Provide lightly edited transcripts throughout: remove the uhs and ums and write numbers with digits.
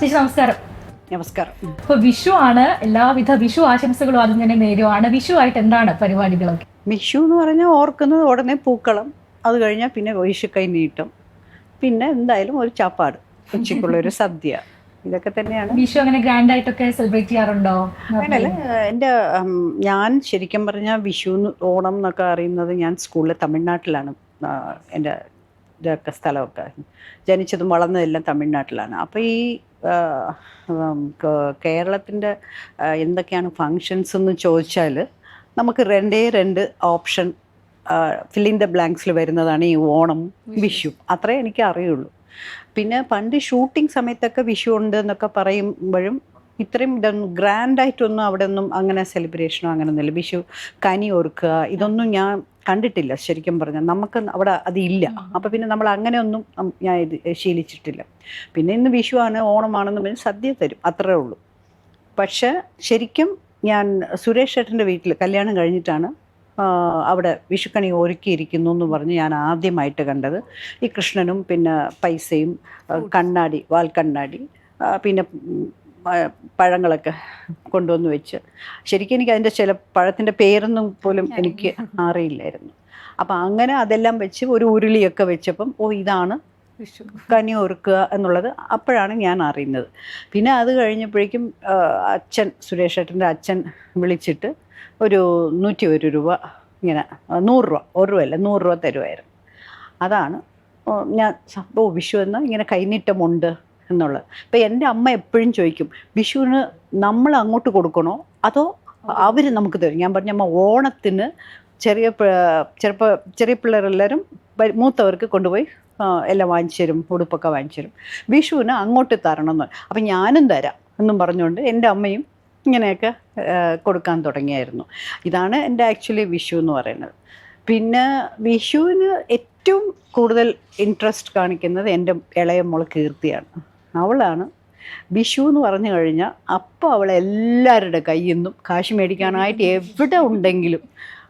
ചേച്ചി നമസ്കാരം. നമസ്കാരം. ഇപ്പൊ വിഷു ആണ്, എല്ലാവിധ വിഷു ആശംസകളും അതിൽ തന്നെ നേരുവാണ്. വിഷു ആയിട്ട് എന്താണ് പരിപാടികളൊക്കെ? വിഷു എന്ന് പറഞ്ഞാൽ ഓർക്കുന്നത് ഉടനെ പൂക്കളം, അത് കഴിഞ്ഞാൽ പിന്നെ വിഷുക്കൈ നീട്ടം, പിന്നെ എന്തായാലും ഒരു ചാപ്പാട്, ഉച്ചയ്ക്കുള്ള ഒരു സദ്യ, ഇതൊക്കെ തന്നെയാണ്. വിഷു അങ്ങനെ ഗ്രാൻഡ് ആയിട്ടൊക്കെ സെലിബ്രേറ്റ് ചെയ്യാറുണ്ടോ? അങ്ങനെയല്ല, ഞാൻ ശരിക്കും പറഞ്ഞാൽ വിഷു ഓണം എന്നൊക്കെ അറിയുന്നത് ഞാൻ സ്കൂളിൽ തമിഴ്നാട്ടിലാണ്. എൻ്റെ ഇതൊക്കെ സ്ഥലമൊക്കെ ജനിച്ചതും വളർന്നതെല്ലാം തമിഴ്നാട്ടിലാണ്. അപ്പോൾ ഈ കേരളത്തിൻ്റെ എന്തൊക്കെയാണ് ഫങ്ഷൻസ് എന്ന് ചോദിച്ചാൽ നമുക്ക് രണ്ട് ഓപ്ഷൻ ഫിൽ ഇൻ ദ ബ്ലാങ്ക്സിൽ വരുന്നതാണ് ഈ ഓണം വിഷു. അത്രേ എനിക്ക് അറിയുള്ളൂ. പിന്നെ പണ്ട് ഷൂട്ടിംഗ് സമയത്തൊക്കെ വിഷു ഉണ്ട് എന്നൊക്കെ പറയുമ്പോഴും ഇത്രയും ഇതൊന്നും ഗ്രാൻഡായിട്ടൊന്നും അവിടെ ഒന്നും അങ്ങനെ സെലിബ്രേഷനോ അങ്ങനെ ഒന്നുമില്ല. വിഷു കനി ഓർക്കുക ഇതൊന്നും ഞാൻ കണ്ടിട്ടില്ല ശരിക്കും പറഞ്ഞാൽ. നമുക്ക് അവിടെ അതില്ല. അപ്പോൾ പിന്നെ നമ്മൾ അങ്ങനെയൊന്നും ഞാൻ ഇത് ശീലിച്ചിട്ടില്ല. പിന്നെ ഇന്ന് വിഷു ആണ് ഓണമാണെന്ന് പറഞ്ഞാൽ സദ്യ തരും, അത്രേ ഉള്ളൂ. പക്ഷേ ശരിക്കും ഞാൻ സുരേഷ് ചേട്ടൻ്റെ വീട്ടിൽ കല്യാണം കഴിഞ്ഞിട്ടാണ് അവിടെ വിഷുക്കണി ഒരുക്കിയിരിക്കുന്നു എന്ന് പറഞ്ഞ് ഞാൻ ആദ്യമായിട്ട് കണ്ടത്. ഈ കൃഷ്ണനും പിന്നെ പൈസയും കണ്ണാടി, വാൽക്കണ്ണാടി, പിന്നെ പഴങ്ങളൊക്കെ കൊണ്ടുവന്ന് വെച്ച്, ശരിക്കും എനിക്ക് അതിൻ്റെ ചില പഴത്തിൻ്റെ പേരൊന്നും പോലും എനിക്ക് അറിയില്ലായിരുന്നു. അപ്പം അങ്ങനെ അതെല്ലാം വെച്ച് ഒരു ഉരുളിയൊക്കെ വെച്ചപ്പം ഇതാണ് കനി ഒരുക്കുക എന്നുള്ളത് അപ്പോഴാണ് ഞാൻ അറിയുന്നത്. പിന്നെ അത് കഴിഞ്ഞപ്പോഴേക്കും അച്ഛൻ, സുരേഷ് ഏട്ടൻ്റെ അച്ഛൻ വിളിച്ചിട്ട് ഒരു 101 രൂപ ഇങ്ങനെ 100 രൂപ, 1 രൂപയല്ല 100 രൂപ തരുമായിരുന്നു. അതാണ് ഞാൻ വിഷു എന്നാൽ ഇങ്ങനെ കൈനീട്ടമുണ്ട് എന്നുള്ളത്. ഇപ്പം എൻ്റെ അമ്മ എപ്പോഴും ചോദിക്കും, വിഷുവിന് നമ്മൾ അങ്ങോട്ട് കൊടുക്കണോ അതോ അവർ നമുക്ക് തരും? ഞാൻ പറഞ്ഞ അമ്മ, ഓണത്തിന് ചെറിയ പിള്ളേരെല്ലാവരും മൂത്തവർക്ക് കൊണ്ടുപോയി എല്ലാം വാങ്ങിച്ചു തരും, ഉടുപ്പൊക്കെ വാങ്ങിച്ചു തരും. വിഷുവിന് അങ്ങോട്ട് തരണം എന്ന്. അപ്പം ഞാനും തരാം എന്നും പറഞ്ഞുകൊണ്ട് എൻ്റെ അമ്മയും ഇങ്ങനെയൊക്കെ കൊടുക്കാൻ തുടങ്ങിയായിരുന്നു. ഇതാണ് എൻ്റെ ആക്ച്വലി വിഷു എന്ന് പറയുന്നത്. പിന്നെ വിഷുവിന് ഏറ്റവും കൂടുതൽ ഇൻട്രസ്റ്റ് കാണിക്കുന്നത് എൻ്റെ ഇളയ മോൾ കീർത്തിയാണ്. അവളാണ് വിഷു എന്ന് പറഞ്ഞു കഴിഞ്ഞാൽ അപ്പോൾ അവൾ എല്ലാവരുടെ കയ്യിൽ നിന്നും കാശ് മേടിക്കാനായിട്ട് എവിടെ ഉണ്ടെങ്കിലും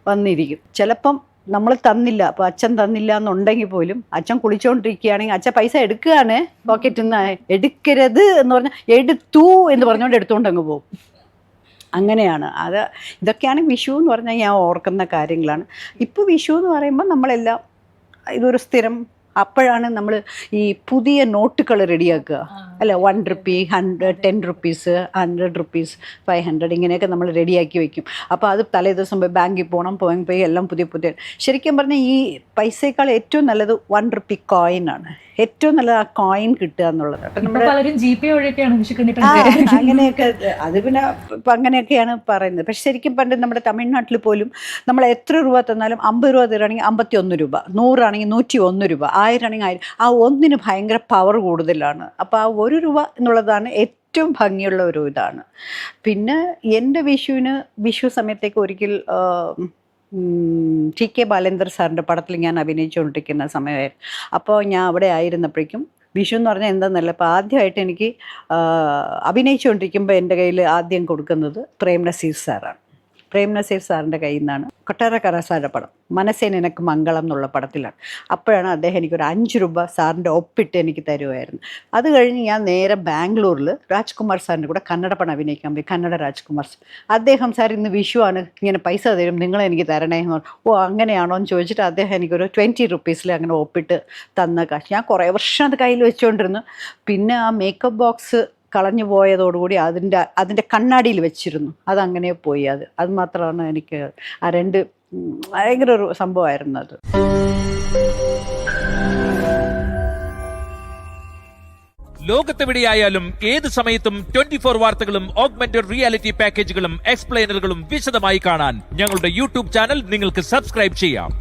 വന്നിരിക്കും. ചിലപ്പം നമ്മൾ തന്നില്ല, അപ്പോൾ അച്ഛൻ തന്നില്ല എന്നുണ്ടെങ്കിൽ പോലും അച്ഛൻ കുളിച്ചുകൊണ്ടിരിക്കുകയാണെങ്കിൽ അച്ഛൻ പൈസ എടുക്കുകയാണ് പോക്കറ്റിൽ നിന്ന്, എടുക്കരുത് എന്ന് പറഞ്ഞാൽ എടുത്തു എന്ന് പറഞ്ഞുകൊണ്ട് എടുത്തുകൊണ്ട് അങ്ങ് പോകും. അങ്ങനെയാണ് അത്. ഇതൊക്കെയാണ് വിഷു എന്ന് പറഞ്ഞാൽ ഞാൻ ഓർക്കുന്ന കാര്യങ്ങളാണ്. ഇപ്പോൾ വിഷു എന്ന് പറയുമ്പോൾ നമ്മളെല്ലാം ഇതൊരു സ്ഥിരം, അപ്പോഴാണ് നമ്മൾ ഈ പുതിയ നോട്ടുകൾ റെഡിയാക്കുക അല്ല. 1 രൂപ, 100, 10 റുപ്പീസ്, 100 റുപ്പീസ്, 500 ഇങ്ങനെയൊക്കെ നമ്മൾ റെഡിയാക്കി വയ്ക്കും. അപ്പോൾ അത് തലേ ദിവസം പോയി ബാങ്കിൽ പോയി എല്ലാം പുതിയ ശരിക്കും പറഞ്ഞാൽ ഈ പൈസയേക്കാൾ ഏറ്റവും നല്ലത് 1 രൂപ കോയിനാണ്. ഏറ്റവും നല്ലത് ആ കോയിൻ കിട്ടുക എന്നുള്ളത്. അപ്പം നമ്മൾ അങ്ങനെയൊക്കെ അത് പിന്നെ ഇപ്പം അങ്ങനെയൊക്കെയാണ് പറയുന്നത്. പക്ഷെ ശരിക്കും പണ്ട് നമ്മുടെ തമിഴ്നാട്ടിൽ പോലും നമ്മൾ എത്ര രൂപ തന്നാലും 50 രൂപ തരുവാണെങ്കിൽ 51 രൂപ, 100 ആണെങ്കിൽ 101 രൂപ, 1000 ആണെങ്കിൽ 1000. ആ ഒന്നിന് ഭയങ്കര പവർ കൂടുതലാണ്. അപ്പോൾ ആ 1 രൂപ എന്നുള്ളതാണ് ഏറ്റവും ഭംഗിയുള്ള ഒരു ഇതാണ്. പിന്നെ എൻ്റെ വിഷു സമയത്തേക്ക് ഒരിക്കൽ ടി കെ ബാലേന്ദ്ര സാറിൻ്റെ പടത്തിൽ ഞാൻ അഭിനയിച്ചുകൊണ്ടിരിക്കുന്ന സമയമായിരുന്നു. അപ്പോൾ ഞാൻ അവിടെ ആയിരുന്നപ്പോഴേക്കും വിഷു എന്ന് പറഞ്ഞാൽ എന്താണെന്നല്ല, അപ്പോൾ ആദ്യമായിട്ട് എനിക്ക് അഭിനയിച്ചുകൊണ്ടിരിക്കുമ്പോൾ എൻ്റെ കയ്യിൽ ആദ്യം കൊടുക്കുന്നത് പ്രേം നസീർ സാറാണ്. പ്രേം നസീർ സാറിൻ്റെ കയ്യിൽ നിന്നാണ് കൊട്ടാരക്കര സാറിൻ്റെ പടം മനസ്സേ നിനക്ക് മംഗളം എന്നുള്ള പടത്തിലാണ്. അപ്പോഴാണ് അദ്ദേഹം എനിക്കൊരു 5 രൂപ സാറിൻ്റെ ഒപ്പിട്ട് എനിക്ക് തരുമായിരുന്നു. അത് കഴിഞ്ഞ് ഞാൻ നേരെ ബാംഗ്ലൂരിൽ രാജ്കുമാർ സാറിൻ്റെ കൂടെ കന്നഡ പടം അഭിനയിക്കാൻ പോയി. കന്നഡ രാജ്കുമാർ സാർ, അദ്ദേഹം സാർ ഇന്ന് വിഷു ആണ്, ഇങ്ങനെ പൈസ തരും, നിങ്ങളെനിക്ക് തരണേ എന്ന് പറഞ്ഞു. അങ്ങനെയാണോ എന്ന് ചോദിച്ചിട്ട് അദ്ദേഹം എനിക്കൊരു 20 റുപ്പീസിൽ അങ്ങനെ ഒപ്പിട്ട് തന്ന കാശ് ഞാൻ കുറേ വർഷം അത് കയ്യിൽ വെച്ചുകൊണ്ടിരുന്നു. പിന്നെ ആ മേക്കപ്പ് ബോക്സ് കളഞ്ഞു പോയതോടുകൂടി അതിൻ്റെ കണ്ണാടിയിൽ വെച്ചിരുന്നു, അതങ്ങനെ പോയി. അത് മാത്രമാണ് എനിക്ക് ആ 2 ഭയങ്കര ഒരു സംഭവമായിരുന്നു അത്. ലോകത്തെവിടെയായാലും ഏത് സമയത്തും 24 വാർത്തകളും ഓഗ്മെന്റഡ് റിയാലിറ്റി പാക്കേജുകളും എക്സ്പ്ലെയിനറുകളും വിശദമായി കാണാൻ ഞങ്ങളുടെ യൂട്യൂബ് ചാനൽ നിങ്ങൾക്ക് സബ്സ്ക്രൈബ് ചെയ്യാം.